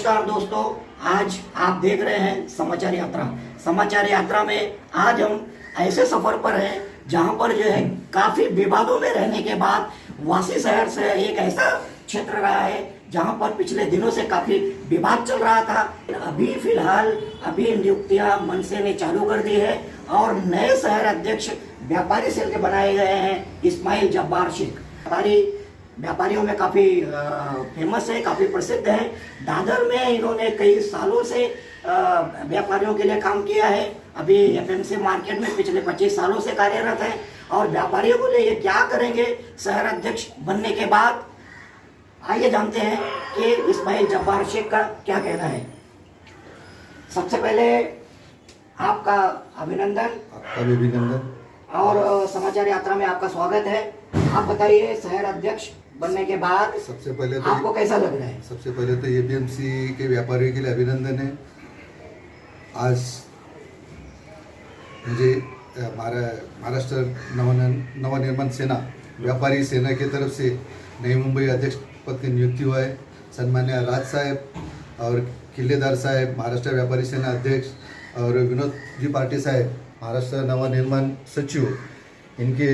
नमस्कार दोस्तों, आज आप देख रहे हैं समाचार यात्रा। समाचार यात्रा में आज हम ऐसे सफर पर हैं जहां पर जो है काफी विवादों में रहने के बाद वासी शहर से एक ऐसा क्षेत्र रहा है जहां पर पिछले दिनों से काफी विवाद चल रहा था। अभी फिलहाल नियुक्तियां मनसे ने चालू कर दी है और नए शहर अध्यक्ष व्यापारी सेल के बनाए गए हैं इस्माइल जब्बार शेख। व्यापारियों में काफ़ी फेमस है, काफ़ी प्रसिद्ध है। दादर में इन्होंने कई सालों से व्यापारियों के लिए काम किया है। अभी एफएमसी मार्केट में पिछले 25 सालों से कार्यरत है और व्यापारियों को लिए क्या करेंगे शहर अध्यक्ष बनने के बाद, आइए जानते हैं कि इस्माइल जब्बार शेख का क्या कहना है। सबसे पहले आपका अभिनंदन। आपका भी अभिनंदन और समाचार यात्रा में आपका स्वागत है। आप बताइए शहर अध्यक्ष बनने के बाद सबसे पहले तो आपको कैसा लग रहा है? सबसे पहले तो एपीएमसी के व्यापारियों के लिए अभिनंदन है। आज मुझे महाराष्ट्र नवनिर्माण सेना व्यापारी सेना की तरफ से नई मुंबई अध्यक्ष पद की नियुक्ति हुआ है। सन्मान्य राज साहब और किल्लेदार साहब महाराष्ट्र व्यापारी सेना अध्यक्ष और विनोद जी पाटिल साहब महाराष्ट्र नवनिर्माण सचिव, इनके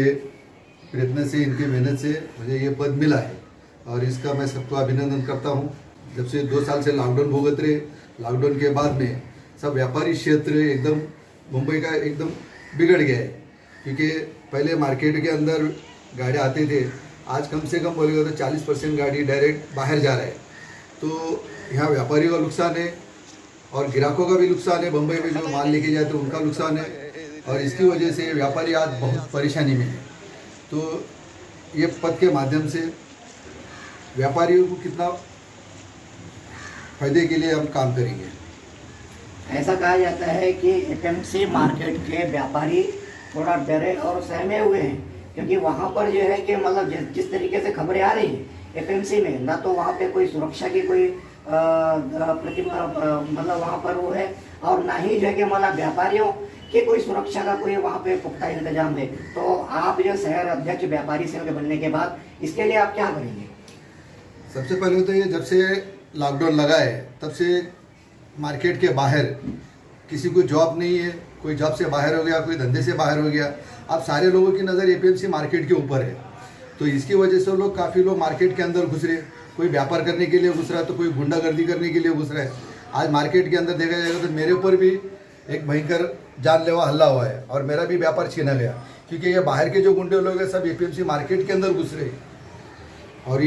प्रयत्न से, इनकी मेहनत से मुझे ये पद मिला है और इसका मैं सबको अभिनंदन करता हूँ। जब से 2 साल से लॉकडाउन भुगत रहे, लॉकडाउन के बाद में सब व्यापारी क्षेत्र एकदम मुंबई का एकदम बिगड़ गया है, क्योंकि पहले मार्केट के अंदर गाड़ी आते थे, आज कम से कम बोलेगा तो 40% गाड़ी डायरेक्ट बाहर जा रहा है। तो यहाँ व्यापारियों का नुकसान है और ग्राहकों का भी नुकसान है। मुंबई में जो माल लेके जाते हैं उनका नुकसान है और इसकी वजह से व्यापारी आज बहुत परेशानी में है। तो ये पद के माध्यम से व्यापारियों को कितना फायदे के लिए हम काम करेंगे। ऐसा कहा जाता है कि एफएमसी मार्केट के व्यापारी थोड़ा डरे और सहमे हुए हैं, क्योंकि वहाँ पर जो है कि मतलब जिस तरीके से खबरें आ रही है एफएमसी में, ना तो वहाँ पे कोई सुरक्षा की कोई मतलब वहाँ पर वो है, और ना ही जो है कि मतलब व्यापारियों कि कोई सुरक्षा का कोई वहाँ पे पुख्ता इंतजाम है। तो आप जो शहर अध्यक्ष व्यापारी सेल के बनने के बाद इसके लिए आप क्या करेंगे? सबसे पहले तो ये जब से लॉकडाउन लगा है तब से मार्केट के बाहर किसी को जॉब नहीं है, कोई जॉब से बाहर हो गया, कोई धंधे से बाहर हो गया। अब सारे लोगों की नज़र एपीएमसी मार्केट के ऊपर है, तो इसकी वजह से लोग काफ़ी लोग मार्केट के अंदर घुस रहे, कोई व्यापार करने के लिए घुस रहा है तो कोई गुंडागर्दी करने के लिए घुस रहा है। आज मार्केट के अंदर देखा जाएगा तो मेरे ऊपर भी एक भयंकर जानलेवा हल्ला हुआ है और मेरा भी व्यापार छीना गया, क्योंकि ये बाहर के जो गुंडे लोग हैं सब एपीएमसी मार्केट के अंदर घुस रहे और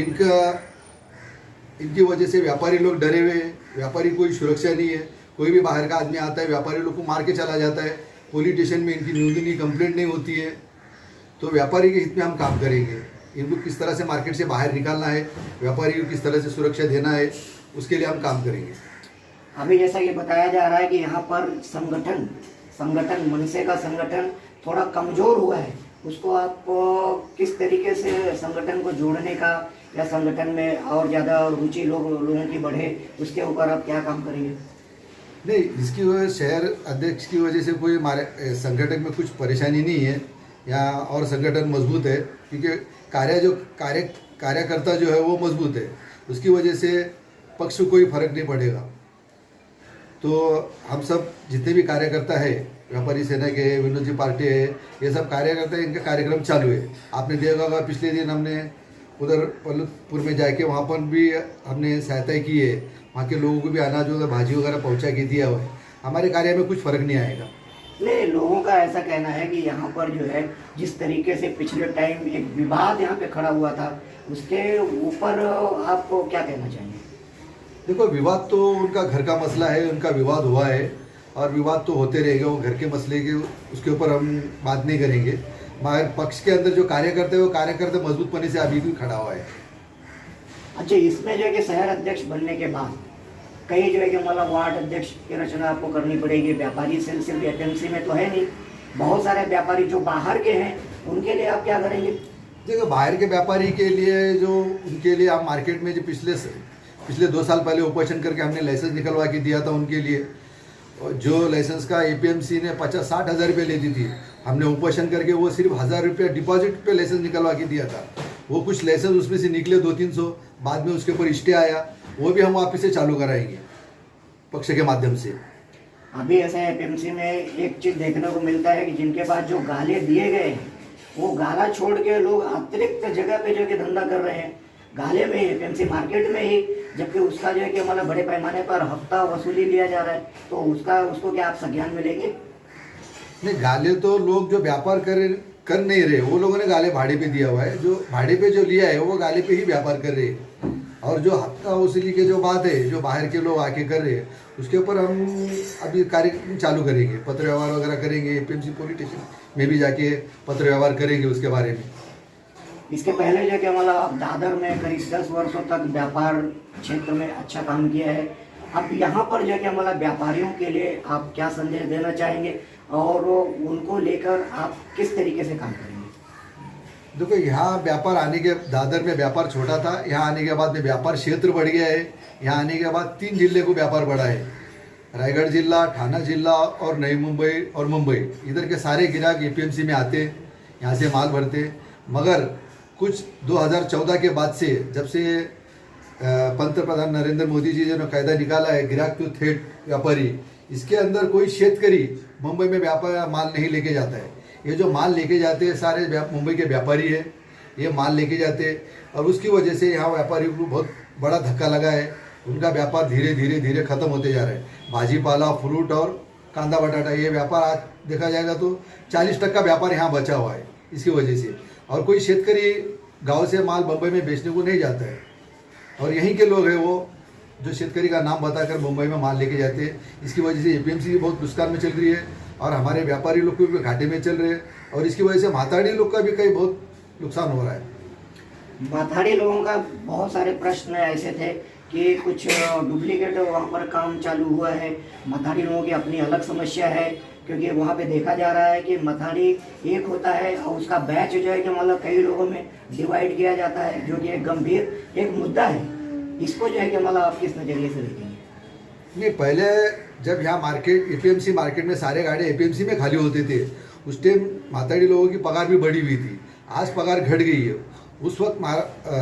इनकी वजह से व्यापारी लोग डरे हुए हैं। व्यापारी कोई सुरक्षा नहीं है, कोई भी बाहर का आदमी आता है व्यापारी लोग को मार के चला जाता है। पुलिस स्टेशन में इनकी निंदनीय कंप्लेंट नहीं होती है। तो व्यापारी के हित में हम काम करेंगे। इनको किस तरह से मार्केट से बाहर निकालना है, व्यापारी को किस तरह से सुरक्षा देना है, उसके लिए हम काम करेंगे। अभी जैसा कि बताया जा रहा है कि यहाँ पर संगठन मनसे का संगठन थोड़ा कमजोर हुआ है, उसको आप किस तरीके से संगठन को जोड़ने का या संगठन में और ज़्यादा रुचि लोगों की बढ़े, उसके ऊपर आप क्या काम करेंगे? नहीं, इसकी वजह शहर अध्यक्ष की वजह से कोई हमारे संगठन में कुछ परेशानी नहीं है या और संगठन मजबूत है, क्योंकि कार्यकर्ता जो है वो मजबूत है, उसकी वजह से पक्ष को कोई फर्क नहीं पड़ेगा। तो हम सब जितने भी कार्यकर्ता है व्यापारी सेना के, विनोद जी पार्टी है, ये सब कार्यकर्ता, इनका कार्यक्रम चालू है। आपने देखा होगा पिछले दिन हमने उधर पल्लूपुर में जाके वहाँ पर भी हमने सहायता की है, वहाँ के लोगों को भी अनाज वगैरह भाजी वगैरह पहुँचा के दिया हुआ है। हमारे कार्य में कुछ फर्क नहीं आएगा। नहीं, लोगों का ऐसा कहना है कि यहाँ पर जो है जिस तरीके से पिछले टाइम एक विवाद यहाँ पे खड़ा हुआ था, उसके ऊपर आपको क्या कहना चाहिए? देखो, विवाद तो उनका घर का मसला है, उनका विवाद हुआ है और विवाद तो होते रहेगा। वो घर के मसले के उसके ऊपर हम बात नहीं करेंगे, मगर पक्ष के अंदर जो कार्यकर्ता है वो कार्यकर्ता मजबूतपने से अभी भी खड़ा हुआ है। अच्छा, इसमें जो है कि शहर अध्यक्ष बनने के बाद कई जो है कि मतलब वार्ड अध्यक्ष की रचना आपको करनी पड़ेगी। व्यापारी सेल सिर्फ एफएमसी में तो है नहीं, बहुत सारे व्यापारी जो बाहर के हैं उनके लिए आप क्या करेंगे? देखो, बाहर के व्यापारी के लिए जो उनके लिए आप मार्केट में जो पिछले 2 साल पहले ऑपरेशन करके हमने लाइसेंस निकलवा के दिया था, उनके लिए जो लाइसेंस का एपीएमसी ने 50-60 हज़ार रुपये लेती थी, हमने ऑपरेशन करके वो सिर्फ 1000 रुपये डिपॉजिट पे लाइसेंस निकलवा के दिया था। वो कुछ लाइसेंस उसमें से निकले 200-300, बाद में उसके ऊपर स्टे आया, वो भी हम वापस से चालू कराएंगे। पक्ष के माध्यम से। अभी ऐसा एपीएमसी में एक चीज देखने को मिलता है कि जिनके पास जो गाले दिए गए हैं वो गाला छोड़ के लोग अतिरिक्त जगह पे जो है कि धंधा कर रहे हैं, गाले में ही, एपीएमसी मार्केट में ही, जबकि उसका जो है कि मतलब बड़े पैमाने पर हफ्ता वसूली लिया जा रहा है। तो उसको क्या आप संज्ञान में लेंगे? नहीं, गाले तो लोग जो व्यापार कर नहीं रहे, वो लोगों ने गाले भाड़े पे दिया हुआ है। जो भाड़े पे जो लिया है वो गाले पे ही व्यापार कर रहे हैं। और जो हफ्ता वसूली के जो बात है, जो बाहर के लोग आके कर रहे हैं, उसके ऊपर हम अभी कार्यक्रम चालू करेंगे, पत्र व्यवहार वगैरह करेंगे, एपीएमसी पुलिस स्टेशन में भी जाके पत्र व्यवहार करेंगे उसके बारे में। इसके पहले जो कि मतलब दादर में करीब 10 वर्षों तक व्यापार क्षेत्र में अच्छा काम किया है। अब यहाँ पर जो कि मतलब व्यापारियों के लिए आप क्या संदेश देना चाहेंगे और उनको लेकर आप किस तरीके से काम करेंगे? देखो, यहाँ व्यापार आने के, दादर में व्यापार छोटा था, यहाँ आने के बाद में व्यापार क्षेत्र बढ़ गया है। यहाँ आने के बाद 3 जिले को व्यापार बढ़ा है, रायगढ़ जिला, ठाना जिला और नई मुंबई और मुंबई। इधर के सारे ग्राहक एपीएमसी में आते, यहाँ से माल भरते। मगर कुछ 2014 के बाद से, जब से पंतप्रधान नरेंद्र मोदी जी ने कायदा निकाला है ग्राहक टू थेट व्यापारी, इसके अंदर कोई शेतकरी मुंबई में व्यापार माल नहीं लेके जाता है। ये जो माल लेके जाते हैं सारे मुंबई के व्यापारी है, ये माल लेके जाते हैं। और उसकी वजह से यहाँ व्यापारियों को बहुत बड़ा धक्का लगा है। उनका व्यापार धीरे धीरे खत्म होते जा रहा है। भाजीपाला, फ्रूट और कांदा बटाटा, ये व्यापार आज देखा जाएगा तो 40% व्यापार यहाँ बचा हुआ है इसकी वजह से। और कोई शेतकरी गाँव से माल मुंबई में बेचने को नहीं जाता है। और यहीं के लोग हैं वो जो शेतकरी का नाम बताकर मुंबई में माल लेके जाते हैं। इसकी वजह से एपीएमसी बहुत नुकसान में चल रही है और हमारे व्यापारी लोग भी घाटे में चल रहे हैं। और इसकी वजह से माथाड़ी लोग का भी कहीं बहुत नुकसान हो रहा है। माथाड़ी लोगों का बहुत सारे प्रश्न ऐसे थे कि कुछ डुप्लीकेट वहाँ पर काम चालू हुआ है। माथाड़ी लोगों की अपनी अलग समस्या है, क्योंकि वहाँ पे देखा जा रहा है कि मथाड़ी एक होता है और उसका बैच जो है कि मतलब कई लोगों में डिवाइड किया जाता है, जो कि एक गंभीर एक मुद्दा है। इसको जो है कि मतलब आप किस नज़रिए से देखेंगे? नहीं, पहले जब यहाँ मार्केट, एपीएमसी मार्केट में सारे गाड़ी एपीएमसी में खाली होते थे, उस टाइम माथाड़ी लोगों की पगार भी बढ़ी हुई थी। आज पगार घट गई है। उस वक्त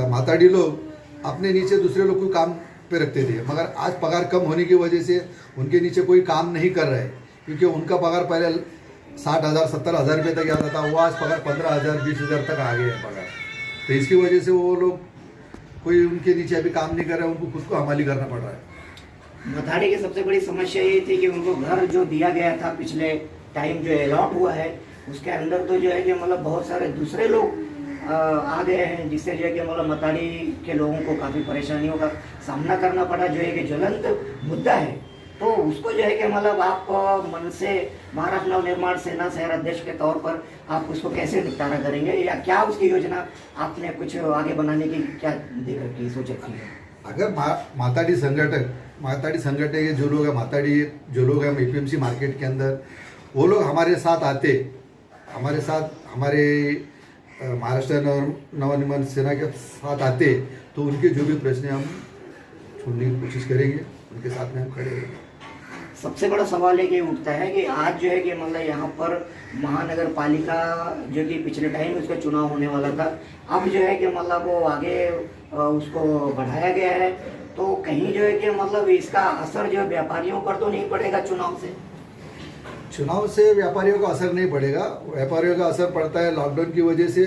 माथाड़ी लोग अपने नीचे दूसरे लोग को काम पे रखते थे, मगर आज पगार कम होने की वजह से उनके नीचे कोई काम नहीं कर रहा है, क्योंकि उनका पगार पहले 60,000 70,000 रुपये तक आता था, वो आज पगार 15,000 20,000 तक आ गए हैं पगार। तो इसकी वजह से वो लोग कोई उनके नीचे अभी काम नहीं कर रहा है, उनको खुद को हमाली करना पड़ रहा है। मथाड़ी की सबसे बड़ी समस्या ये थी कि उनको घर जो दिया गया था पिछले टाइम जो अलॉट हुआ है, उसके अंदर तो जो है कि मतलब बहुत सारे दूसरे लोग आ गए हैं, जिससे जो है कि मतलब मथाड़ी के लोगों को काफ़ी परेशानियों का सामना करना पड़ा, जो है कि ज्वलंत मुद्दा है। तो उसको जो है कि मतलब आप मन से महाराष्ट्र नवनिर्माण सेना शहर अध्यक्ष के तौर पर आप उसको कैसे निपटारा करेंगे, या क्या उसकी योजना आपने कुछ आगे बनाने की क्या देख रखी है, सोच रखी है? अगर माथाड़ी संगठन के जो लोग हैं, माथाड़ी जो लोग हैं एपीएमसी मार्केट के अंदर, वो लोग हमारे साथ आते, हमारे साथ हमारे महाराष्ट्र नवनिर्माण सेना के साथ आते, तो उनके जो भी प्रश्न हम सुनने की कोशिश करेंगे, उनके साथ में हम खड़े रहेंगे। सबसे बड़ा सवाल ये उठता है कि आज जो है कि मतलब यहाँ पर महानगर पालिका जो कि पिछले टाइम उसका चुनाव होने वाला था, अब जो है कि मतलब वो आगे उसको बढ़ाया गया है, तो कहीं जो है कि मतलब इसका असर जो व्यापारियों पर तो नहीं पड़ेगा? चुनाव से व्यापारियों का असर नहीं पड़ेगा। व्यापारियों का असर पड़ता है लॉकडाउन की वजह से,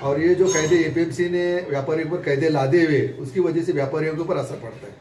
और ये जो कायदे एपीएमसी ने व्यापारियों पर कायदे लादे हुए, उसकी वजह से व्यापारियों के ऊपर असर पड़ता है।